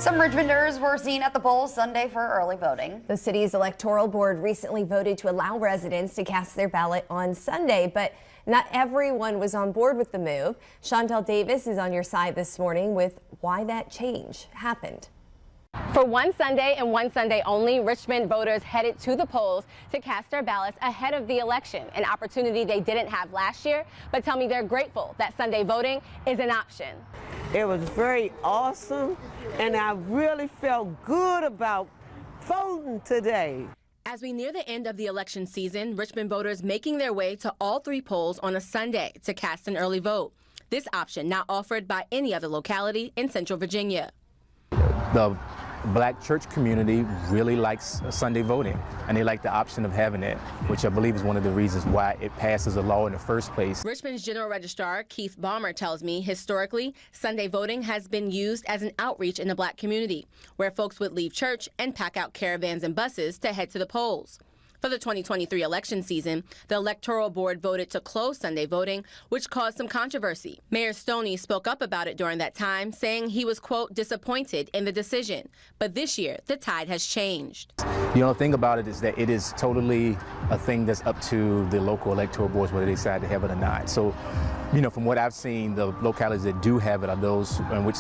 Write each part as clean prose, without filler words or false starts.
Some Richmonders were seen at the polls Sunday for early voting. The city's electoral board recently voted to allow residents to cast their ballot on Sunday, but not everyone was on board with the move. Chantel Davis is on your side this morning with why that change happened. For one Sunday and one Sunday only, Richmond voters headed to the polls to cast their ballots ahead of the election, an opportunity they didn't have last year, but tell me they're grateful that Sunday voting is an option. It was very awesome, and I really felt good about voting today. As we near the end of the election season, Richmond voters making their way to all three polls on a Sunday to cast an early vote. This option not offered by any other locality in Central Virginia. The black church community really likes Sunday voting, and they like the option of having it, which I believe is one of the reasons why it passes a law in the first place. Richmond's General Registrar Keith Balmer tells me historically, Sunday voting has been used as an outreach in the black community, where folks would leave church and pack out caravans and buses to head to the polls. For the 2023 election season, the Electoral Board voted to close Sunday voting, which caused some controversy. Mayor Stoney spoke up about it during that time, saying he was, quote, disappointed in the decision. But this year, the tide has changed. The thing about it is that it is totally a thing that's up to the local electoral boards whether they decide to have it or not. So, from what I've seen, the localities that do have it are those in which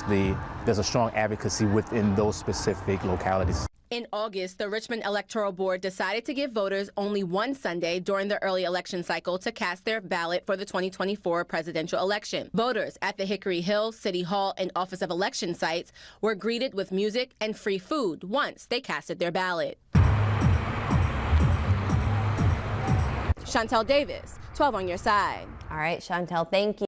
there's a strong advocacy within those specific localities. In August, the Richmond Electoral Board decided to give voters only one Sunday during the early election cycle to cast their ballot for the 2024 presidential election. Voters at the Hickory Hill, City Hall, and Office of Election sites were greeted with music and free food once they casted their ballot. Chantel Davis, 12 on your side. All right, Chantel, thank you.